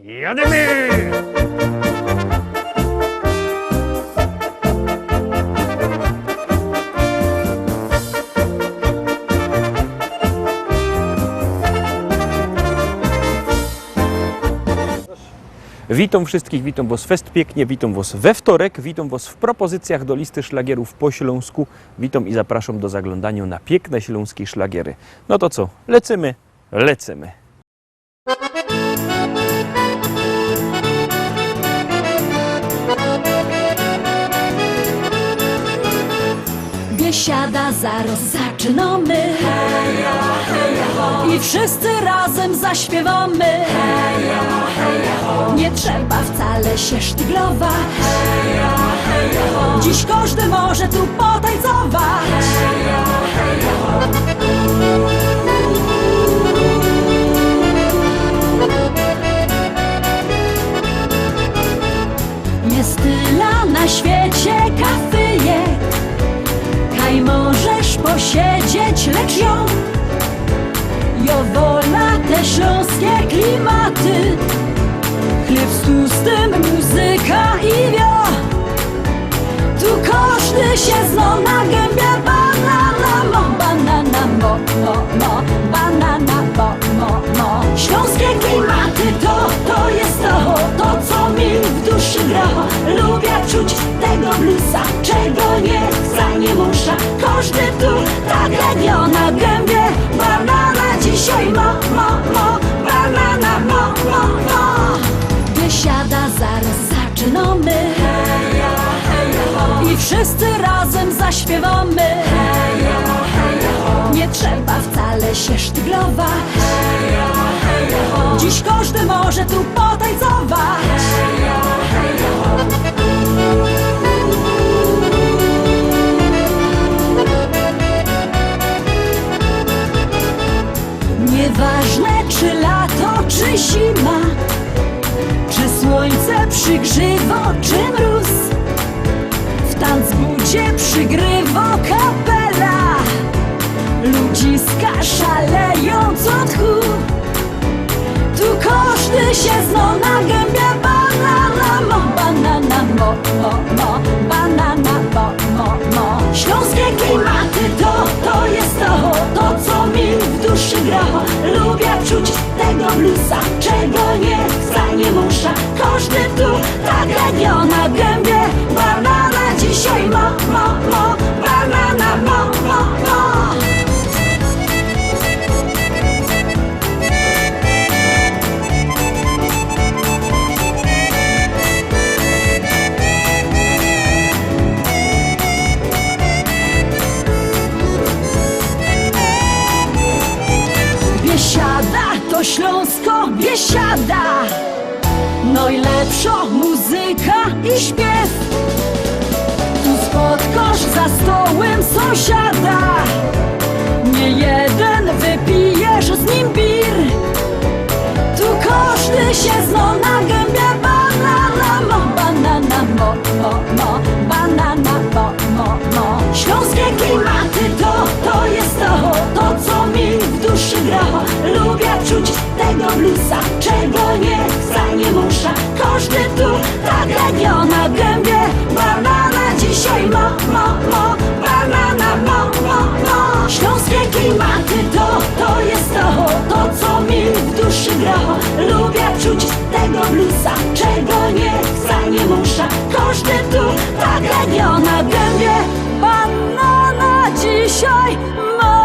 Jademy! Witam wszystkich, witam Was fest pięknie, witam Was we wtorek, witam Was w propozycjach do listy szlagierów po śląsku. Witam i zapraszam do zaglądania na piękne śląskie szlagiery. No to co, lecimy, lecimy. Biesiada, zaraz zaczynamy. Heja, heja, ho. I wszyscy razem zaśpiewamy. Heja, heja, ho. Nie trzeba wcale się sztyglować. Heja, heja, ho. Dziś każdy może tu potańcować. Heja, heja, ho. Jest tyle na świecie kafyjek, kaj możesz posiedzieć, lecz ją wola te śląskie klimaty. Chleb z tłustym, muzyka i wio. Tu każdy się zna na gębie. Banana mo, banana mo, mo, mo. Banana mo, mo, mo. Śląskie klimaty to jest to co mi w duszy gra. Lubię czuć tego bluesa, czego nie chce, nie muszę. Każdy tu tak jak ja na gębie. Banana dzisiaj mo, mo, mo. Banana mo, mo, mo. Biesiada, zaraz zaczynamy. Heja, heja, ho. I wszyscy razem zaśpiewamy. Heja, heja, ho. Nie trzeba wcale się sztyglować. Heja, heja, ho. Dziś każdy może tu potańcować. Heja, heja, ho. Nieważne czy lato, czy zima, czy słońce przygrzywo, czy mróz, w tanzbudzie przygrywa kapela. Ludziska szalejąc od tchu. Tu każdy się zna na gębie. Banana mo, banana mo, mo, mo. Banana mo, mo, mo. Śląskie klimaty to jest to co mi w duszy gra. Lubię czuć tego bluesa, czego nie chcę, nie muszę. Każdy tu tak jak ja na gębie. Banana dzisiaj mo, mo, mo. Banana mo, mo, mo. Biesiada to Śląsko, biesiada. Najlepsza muzyka i śpiew. Tu spotkasz za stołem sąsiada. Nie jeden wypijesz z nim bir. Tu każdy się zna na gębie. Banana mo, banana mo, mo, mo. Banana mo, mo, mo. Śląskie klimaty to jest to co mi w duszy gra. Lubię czuć tego bluesa, czego nie chcę, nie muszę. Każdy tu tak jak ja na gębie. Banana dzisiaj mo, mo, mo. Banana mo, mo, mo. Śląskie klimaty to jest to co mi w duszy gra. Lubię czuć tego bluesa, czego nie chcę, nie muszę. Każdy tu tak jak ja na gębie. Banana dzisiaj mo.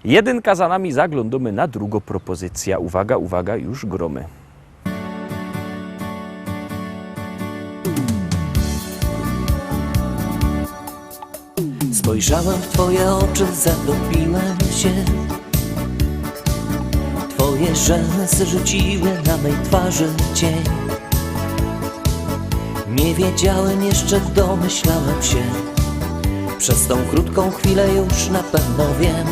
Jedynka za nami, zaglądamy na drugą propozycję. Uwaga, uwaga, już gromy. Spojrzałem w twoje oczy, zatopiłem się. Twoje rzęsy rzuciły na mej twarzy cień. Nie wiedziałem jeszcze, domyślałem się. Przez tą krótką chwilę już na pewno wiem.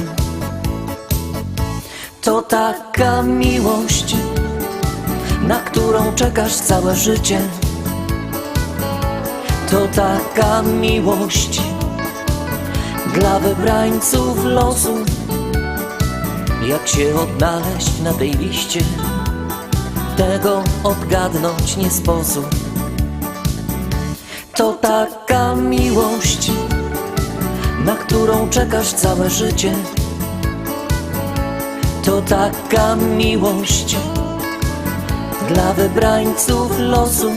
To taka miłość, na którą czekasz całe życie. To taka miłość dla wybrańców losu. Jak się odnaleźć na tej liście, tego odgadnąć nie sposób. To taka miłość, na którą czekasz całe życie. To taka miłość dla wybrańców losu.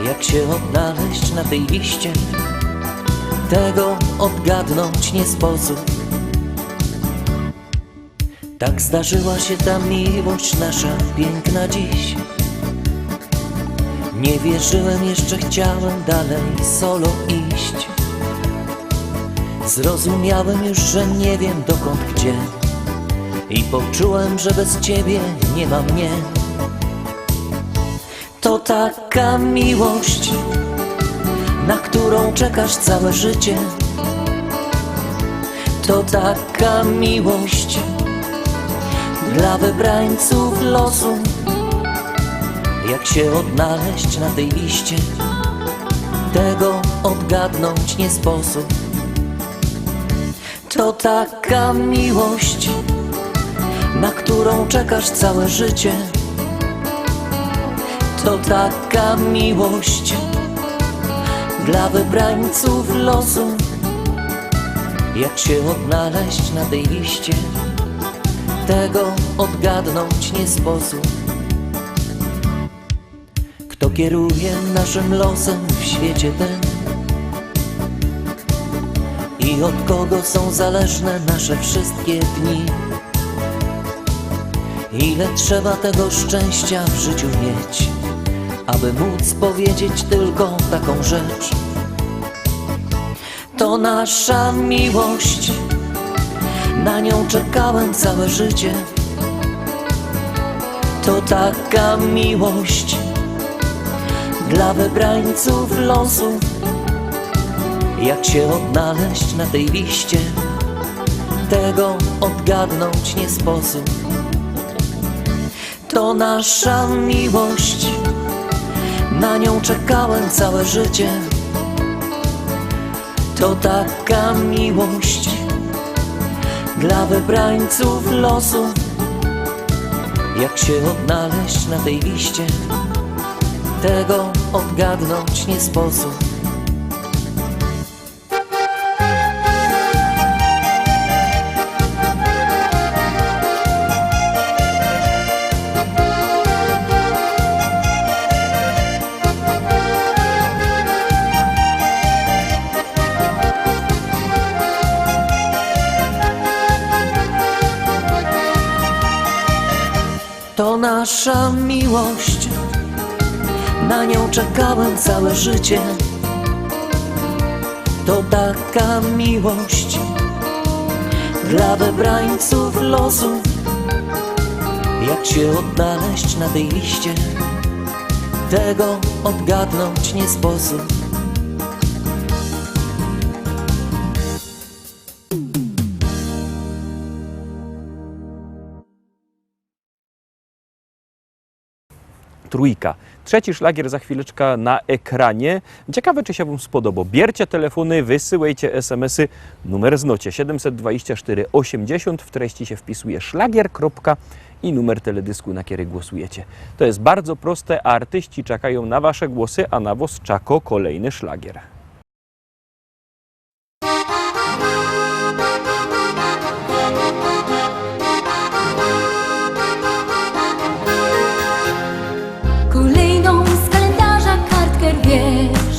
Jak się odnaleźć na tej liście, tego odgadnąć nie sposób. Tak zdarzyła się ta miłość nasza piękna dziś. Nie wierzyłem, jeszcze chciałem dalej solo iść. Zrozumiałem już, że nie wiem dokąd, gdzie, i poczułem, że bez ciebie nie ma mnie. To taka miłość, na którą czekasz całe życie. To taka miłość dla wybrańców losu. Jak się odnaleźć na tej liście, tego odgadnąć nie sposób. To taka miłość, na którą czekasz całe życie. To taka miłość dla wybrańców losu. Jak się odnaleźć na tej liście, tego odgadnąć nie sposób. Kto kieruje naszym losem w świecie tym i od kogo są zależne nasze wszystkie dni? Ile trzeba tego szczęścia w życiu mieć, aby móc powiedzieć tylko taką rzecz. To nasza miłość, na nią czekałem całe życie. To taka miłość dla wybrańców losu. Jak się odnaleźć na tej liście, tego odgadnąć nie sposób. To nasza miłość, na nią czekałem całe życie. To taka miłość dla wybrańców losu. Jak się odnaleźć na tej liście, tego odgadnąć nie sposób. To nasza miłość, na nią czekałem całe życie. To taka miłość dla wybrańców losu. Jak się odnaleźć na tej liście, tego odgadnąć nie sposób. Trójka. Trzeci szlagier za chwileczkę na ekranie. Ciekawe, czy się Wam spodobał. Bierzcie telefony, wysyłajcie SMS-y. Numer znocie 724 80. W treści się wpisuje szlagier. I numer teledysku, na który głosujecie. To jest bardzo proste, a artyści czekają na Wasze głosy, a na Was czeka kolejny szlagier. Kolejną z kalendarza kartkę rwiesz,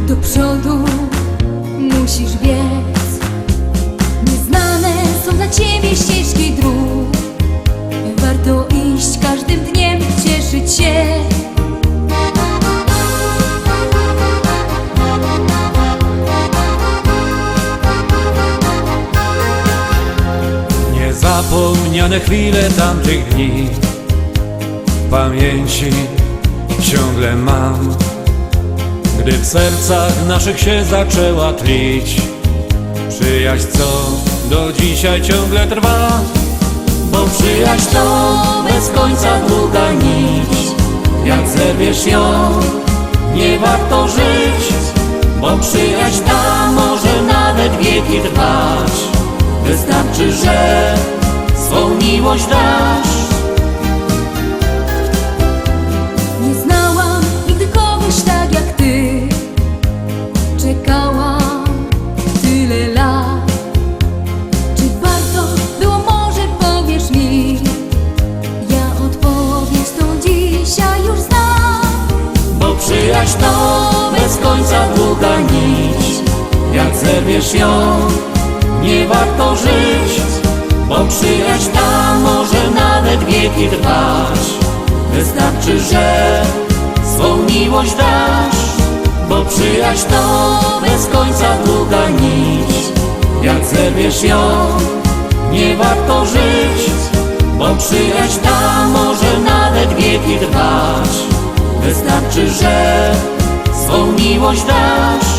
do przodu musisz biec. Nieznane są dla ciebie ścieżki dróg, warto iść każdym dniem, cieszyć się. Niezapomniane chwile tamtych dni w pamięci ciągle mam, gdy w sercach naszych się zaczęła tlić przyjaźń, co do dzisiaj ciągle trwa. bo przyjaźń to bez końca długa nić. Jak zerwiesz ją, nie warto żyć, bo przyjaźń ta może nawet wieki trwać. Wystarczy, że swą miłość dasz. Nie znałam nigdy kogoś tak jak ty. Czekałam tyle lat. Czy warto było, może powiesz mi? Ja odpowiedź tą dzisiaj już znam. Bo przyjaźń to bez końca długa nić. Jak zerwiesz ją, nie warto żyć, bo przyjaźń ta może nawet wieki trwać. Wystarczy, że swą miłość dasz, bo przyjaźń to bez końca długa nić. Jak zerwiesz ją, nie warto żyć, bo przyjaźń ta może nawet wieki trwać. Wystarczy, że swą miłość dasz.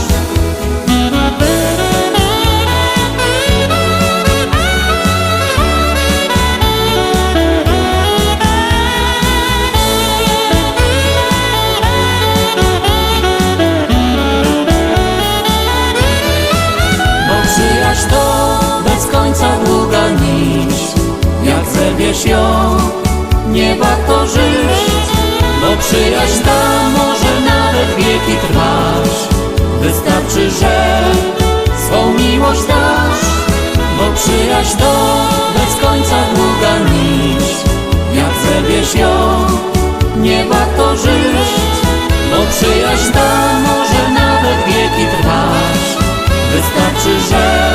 Przyjaźń to bez końca długa nić. Jak zerwiesz ją, nie warto żyć, bo przyjaźń ta może nawet wieki trwać. Wystarczy, że swą miłość dasz, bo przyjaźń to bez końca długa nić. Jak zerwiesz ją, nie warto żyć, bo przyjaźń ta może nawet wieki trwać. Wystarczy, że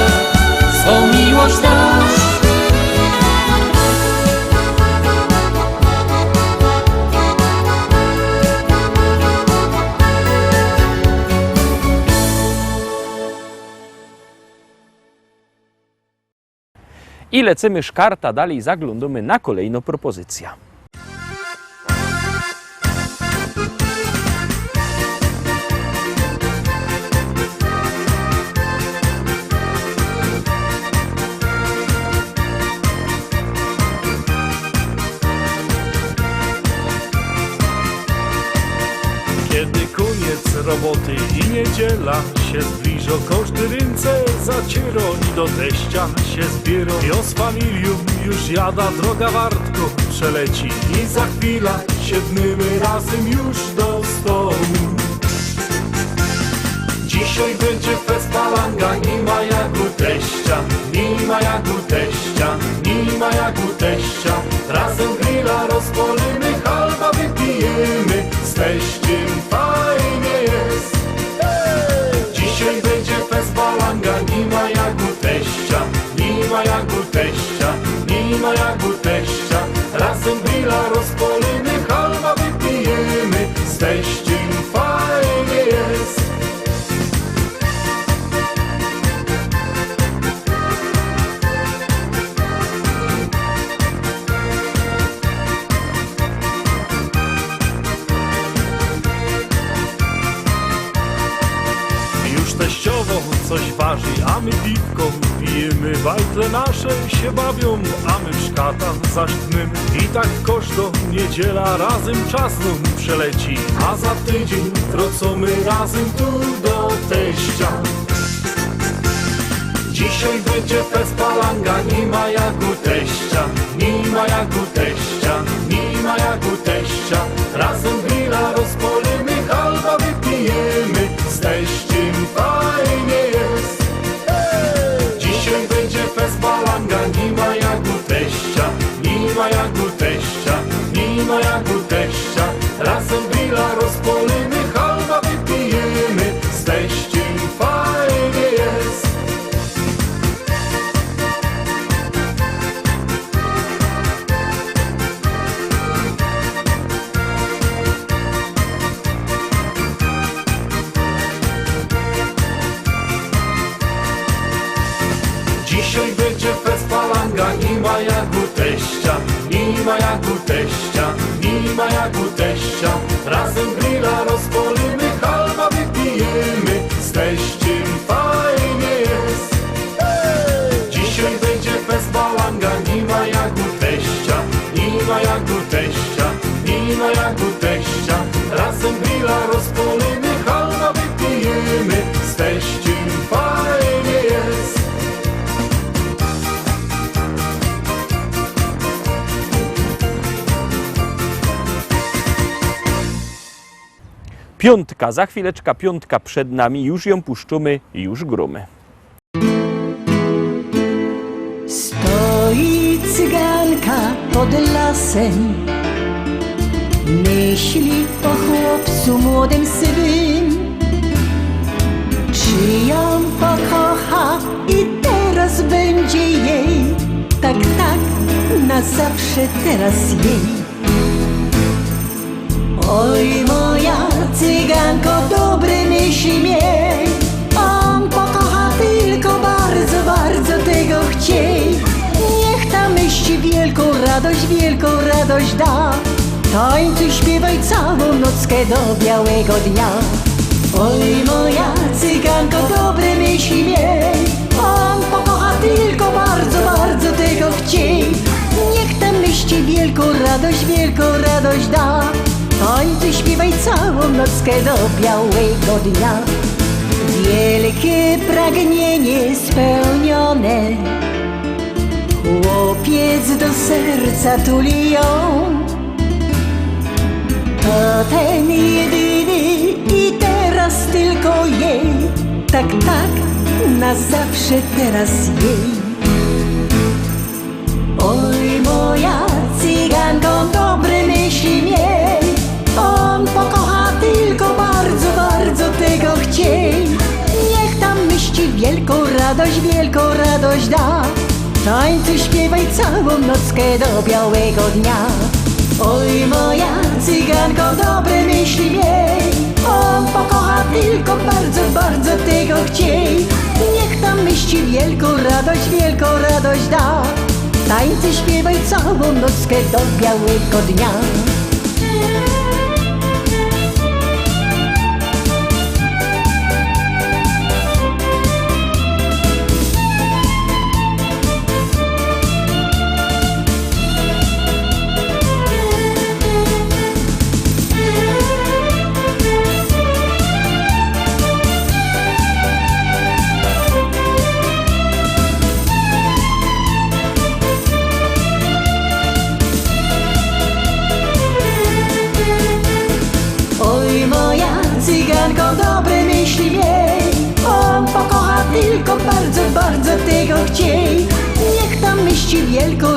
swą miłość dasz. I lecimy szkarta dalej, zaglądamy na kolejną propozycję. Kiedy koniec roboty i niedziela się zbliżą, każdy ręce zaciero i do teścia się zbierą. Jo z familią już jada, droga wartko przeleci i za chwilę siedmimy razem już do stołu. Dzisiaj będzie fest palanga, nie ma jak u teścia, nie ma jak u teścia, nie ma jak u teścia. Razem grilla rozpolimy, halba wypijemy, z teściem fajnie jest. Dzisiaj będzie fest palanga, nie ma jak u teścia, nie ma jak u teścia, nie ma jak u teścia. Razem grilla rozpolimy, halba wypijemy, z teściem fajnie jest. Teściowo coś waży, a my piwko pijemy. Bajtle nasze się bawią, a my w szkatach zasztnymy. I tak koszto niedziela razem czas nam przeleci, a za tydzień wrócimy razem tu do teścia. Dzisiaj będzie fest palanga, nie ma jak u teścia, nie ma jak u teścia, nie ma jak u teścia. Razem grilla rozpolimy, halba wypijemy, z teściem fajnie jest. Dzisiaj będzie fest palanga, nie ma jak u teścia, nie ma jak u teścia, nie ma jak u teścia. Razem grilla rozpolimy, halba wypijemy, z teściem fajnie jest. Dzisiaj będzie fest palanga, nie ma jak u teścia, nie ma jak u teścia, nie ma jak u teścia. Razem grilla rozpolimy, halba wypijemy, z teściem fajnie jest. Dzisiaj będzie fest palanga, nie ma jak u teścia. Piątka, za chwileczkę piątka przed nami, już ją puszczymy, już grumy. Stoi cyganka pod lasem, myśli o chłopcu młodym sywym. Czy ją pokocha i teraz będzie jej, tak, na zawsze teraz jej. Oj, moja cyganko, dobre myśli miej, on pokocha tylko bardzo, bardzo tego chciej. Niech ta myśl wielką radość da, tańcuj, śpiewaj całą nockę do białego dnia. Oj, moja cyganko, dobre myśli miej, on pokocha tylko bardzo, bardzo tego chciej. Niech ta myśl wielką radość da, tańcuj, śpiewaj całą nockę do białego dnia. Wielkie pragnienie spełnione, chłopiec do serca tuli ją. To ten jedyny i teraz tylko jej, tak, na zawsze teraz jej. Oj, moja cyganko, dobre myśli miej, on pokocha tylko bardzo, bardzo tego chciej. Niech tam myśli wielką radość da, tańcuj, śpiewaj całą nockę do białego dnia. Oj, moja cyganko, dobre myśli miej, on pokocha tylko bardzo, bardzo tego chciej. Niech tam myśli wielką radość da, tańcuj, śpiewaj całą nockę do białego dnia. Cyganko, dobre myśli miej, on pokocha tylko bardzo, bardzo tego chciej. Niech tam myśli wielką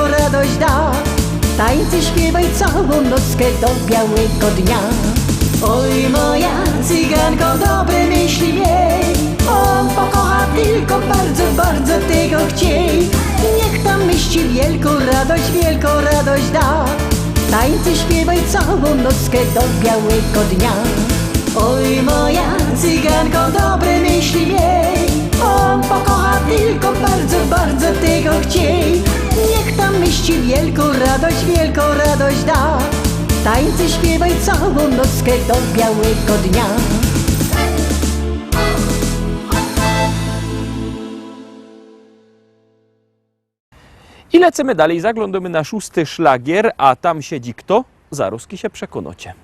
radość da, tańcuj, śpiewaj całą nockę do białego dnia. Oj, moja cyganko, dobre myśli miej, on pokocha tylko bardzo, bardzo tego chciej. Niech tam myśli wielką radość da, tańcuj, śpiewaj całą nockę do białego dnia. Oj, moja cyganko, dobre myśli miej, on pokocha tylko bardzo, bardzo tego chciej. Niech tam myśli wielką radość da, tańcuj, śpiewaj całą nockę do białego dnia. I lecimy dalej, zaglądamy na 6. szlagier, a tam siedzi kto? Zaraz się przekonacie.